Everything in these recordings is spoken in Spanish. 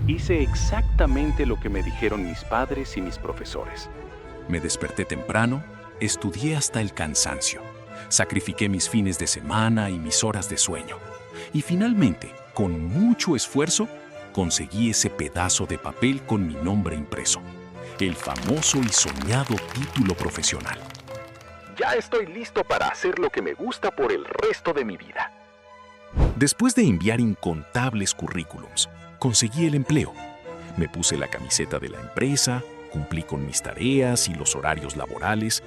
Hice exactamente lo que me dijeron mis padres y mis profesores. Me desperté temprano, estudié hasta el cansancio, sacrifiqué mis fines de semana y mis horas de sueño. Y finalmente, con mucho esfuerzo, conseguí ese pedazo de papel con mi nombre impreso. El famoso y soñado título profesional. Ya estoy listo para hacer lo que me gusta por el resto de mi vida. Después de enviar incontables currículums, conseguí el empleo. Me puse la camiseta de la empresa, cumplí con mis tareas y los horarios laborales.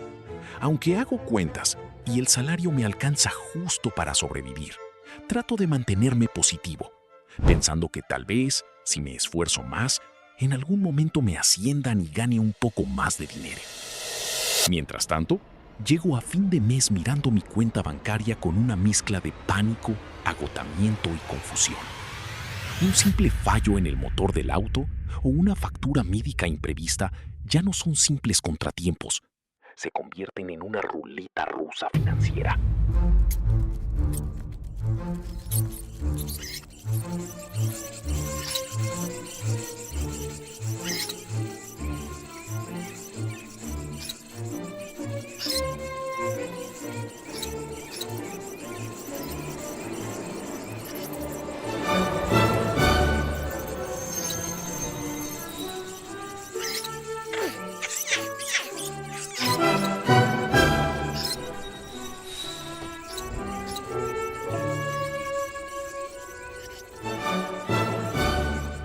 Aunque hago cuentas y el salario me alcanza justo para sobrevivir, trato de mantenerme positivo, pensando que tal vez, si me esfuerzo más, en algún momento me asciendan y gane un poco más de dinero. Mientras tanto, llego a fin de mes mirando mi cuenta bancaria con una mezcla de pánico, agotamiento y confusión. Un simple fallo en el motor del auto o una factura médica imprevista ya no son simples contratiempos. Se convierten en una ruleta rusa financiera.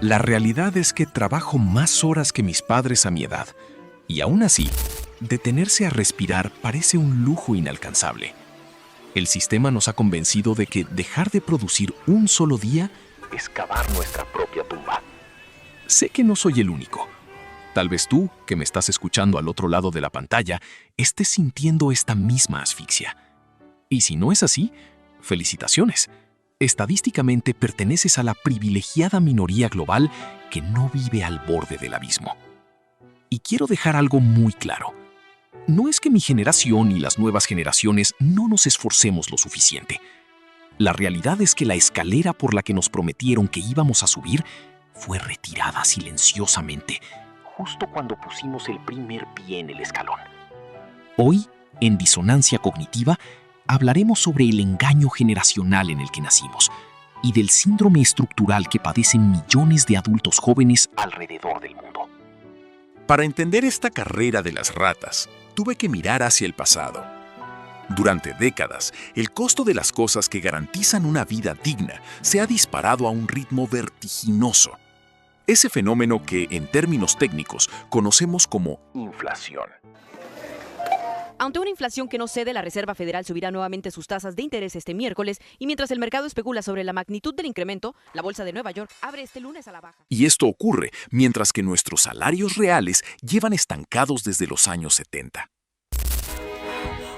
La realidad es que trabajo más horas que mis padres a mi edad, y aún así, detenerse a respirar parece un lujo inalcanzable. El sistema nos ha convencido de que dejar de producir un solo día es cavar nuestra propia tumba. Sé que no soy el único. Tal vez tú, que me estás escuchando al otro lado de la pantalla, estés sintiendo esta misma asfixia. Y si no es así, felicitaciones. Estadísticamente perteneces a la privilegiada minoría global que no vive al borde del abismo. Y quiero dejar algo muy claro. No es que mi generación y las nuevas generaciones no nos esforcemos lo suficiente. La realidad es que la escalera por la que nos prometieron que íbamos a subir fue retirada silenciosamente, justo cuando pusimos el primer pie en el escalón. Hoy, en Disonancia Cognitiva, hablaremos sobre el engaño generacional en el que nacimos y del síndrome estructural que padecen millones de adultos jóvenes alrededor del mundo. Para entender esta carrera de las ratas, tuve que mirar hacia el pasado. Durante décadas, el costo de las cosas que garantizan una vida digna se ha disparado a un ritmo vertiginoso. Ese fenómeno que, en términos técnicos, conocemos como inflación. Ante una inflación que no cede, la Reserva Federal subirá nuevamente sus tasas de interés este miércoles y mientras el mercado especula sobre la magnitud del incremento, la Bolsa de Nueva York abre este lunes a la baja. Y esto ocurre mientras que nuestros salarios reales llevan estancados desde los años 70.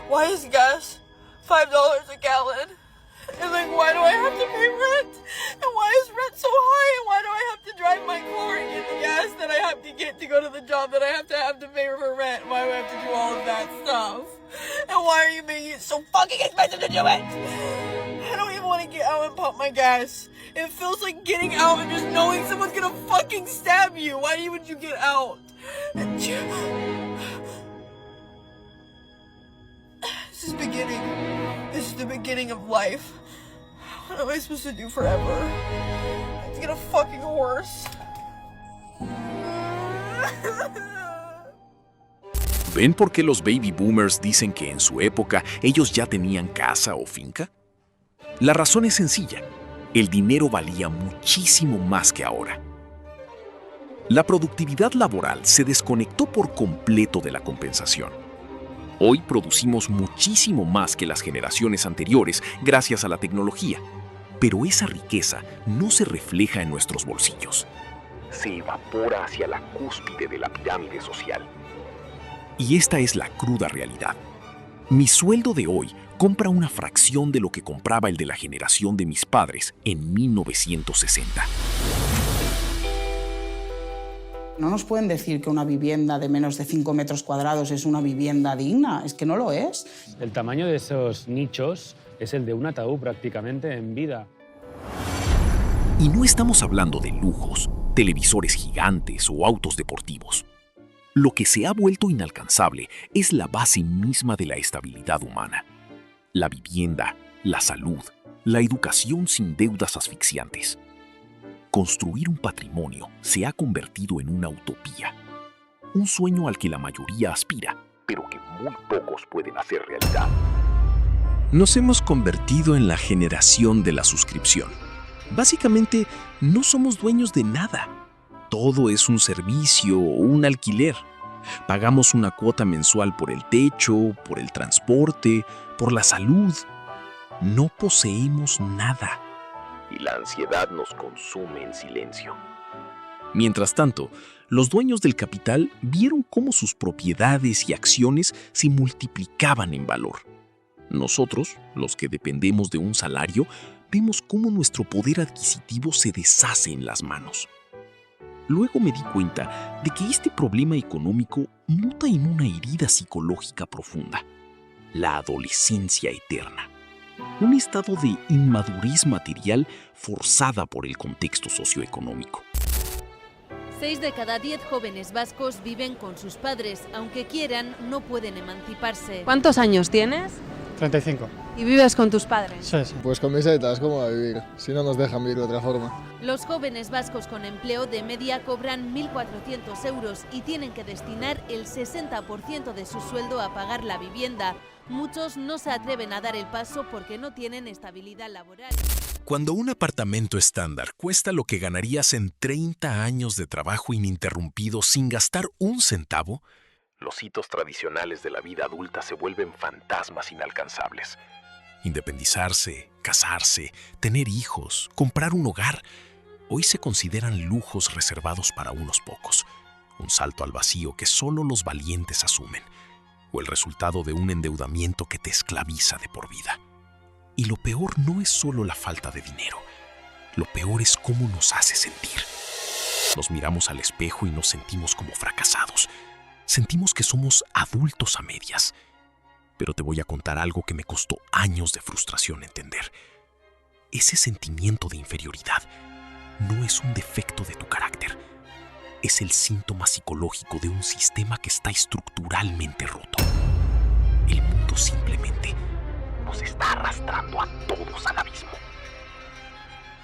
Why is gas $5 a gallon? And like, why do I have to pay rent? And why is rent so high? And why do I have to drive my car and get the gas that I have to get to go to the job that I have to pay for rent? Why do I have to do all of that stuff? And why are you making it so fucking expensive to do it? I don't even want to get out and pump my gas. It feels like getting out and just knowing someone's gonna fucking stab you. Why would you get out? This is beginning. This is the beginning of life. What am I supposed to do forever? I have to get a fucking horse. ¿Ven por qué los baby boomers dicen que en su época ellos ya tenían casa o finca? La razón es sencilla. El dinero valía muchísimo más que ahora. La productividad laboral se desconectó por completo de la compensación. Hoy producimos muchísimo más que las generaciones anteriores gracias a la tecnología, pero esa riqueza no se refleja en nuestros bolsillos. Se evapora hacia la cúspide de la pirámide social. Y esta es la cruda realidad. Mi sueldo de hoy compra una fracción de lo que compraba el de la generación de mis padres en 1960. No nos pueden decir que una vivienda de menos de 5 metros cuadrados es una vivienda digna, es que no lo es. El tamaño de esos nichos es el de un ataúd prácticamente en vida. Y no estamos hablando de lujos, televisores gigantes o autos deportivos. Lo que se ha vuelto inalcanzable es la base misma de la estabilidad humana. La vivienda, la salud, la educación sin deudas asfixiantes. Construir un patrimonio se ha convertido en una utopía. Un sueño al que la mayoría aspira, pero que muy pocos pueden hacer realidad. Nos hemos convertido en la generación de la suscripción. Básicamente, no somos dueños de nada. Todo es un servicio o un alquiler. Pagamos una cuota mensual por el techo, por el transporte, por la salud. No poseemos nada. Y la ansiedad nos consume en silencio. Mientras tanto, los dueños del capital vieron cómo sus propiedades y acciones se multiplicaban en valor. Nosotros, los que dependemos de un salario, vemos cómo nuestro poder adquisitivo se deshace en las manos. Luego me di cuenta de que este problema económico muta en una herida psicológica profunda, la adolescencia eterna, un estado de inmadurez material forzada por el contexto socioeconómico. 6 de cada 10 jóvenes vascos viven con sus padres, aunque quieran, no pueden emanciparse. ¿Cuántos años tienes? 35. ¿Y vives con tus padres? Sí, sí. Pues con mesetas, ¿cómo va a vivir? Si no nos dejan vivir de otra forma. Los jóvenes vascos con empleo de media cobran 1.400 euros y tienen que destinar el 60% de su sueldo a pagar la vivienda. Muchos no se atreven a dar el paso porque no tienen estabilidad laboral. Cuando un apartamento estándar cuesta lo que ganarías en 30 años de trabajo ininterrumpido sin gastar un centavo, los hitos tradicionales de la vida adulta se vuelven fantasmas inalcanzables. Independizarse, casarse, tener hijos, comprar un hogar, hoy se consideran lujos reservados para unos pocos. Un salto al vacío que solo los valientes asumen, o el resultado de un endeudamiento que te esclaviza de por vida. Y lo peor no es solo la falta de dinero. Lo peor es cómo nos hace sentir. Nos miramos al espejo y nos sentimos como fracasados. Sentimos que somos adultos a medias. Pero te voy a contar algo que me costó años de frustración entender. Ese sentimiento de inferioridad no es un defecto de tu carácter. Es el síntoma psicológico de un sistema que está estructuralmente roto. El mundo simplemente nos está arrastrando a todos al abismo.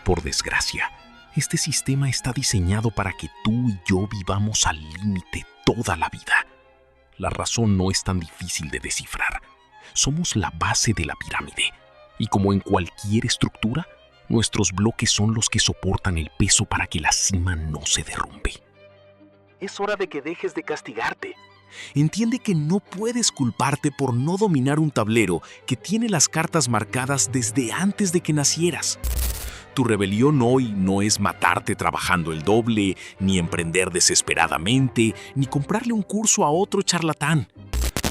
Por desgracia, este sistema está diseñado para que tú y yo vivamos al límite toda la vida. La razón no es tan difícil de descifrar. Somos la base de la pirámide, y como en cualquier estructura, nuestros bloques son los que soportan el peso para que la cima no se derrumbe. Es hora de que dejes de castigarte. Entiende que no puedes culparte por no dominar un tablero que tiene las cartas marcadas desde antes de que nacieras. Tu rebelión hoy no es matarte trabajando el doble, ni emprender desesperadamente, ni comprarle un curso a otro charlatán.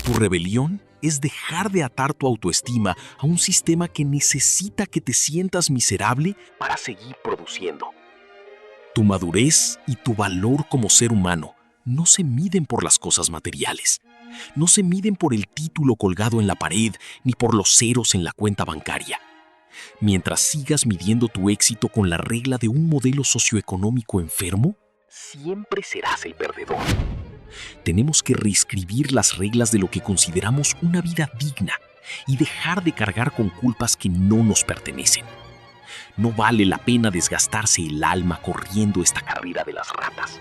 Tu rebelión es dejar de atar tu autoestima a un sistema que necesita que te sientas miserable para seguir produciendo. Tu madurez y tu valor como ser humano no se miden por las cosas materiales. No se miden por el título colgado en la pared, ni por los ceros en la cuenta bancaria. Mientras sigas midiendo tu éxito con la regla de un modelo socioeconómico enfermo, siempre serás el perdedor. Tenemos que reescribir las reglas de lo que consideramos una vida digna y dejar de cargar con culpas que no nos pertenecen. No vale la pena desgastarse el alma corriendo esta carrera de las ratas.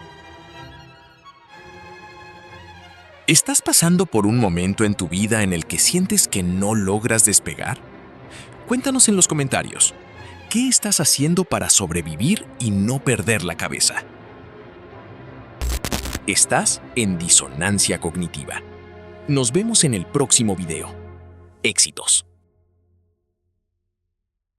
¿Estás pasando por un momento en tu vida en el que sientes que no logras despegar? Cuéntanos en los comentarios. ¿Qué estás haciendo para sobrevivir y no perder la cabeza? Estás en Disonancia Cognitiva. Nos vemos en el próximo video. Éxitos.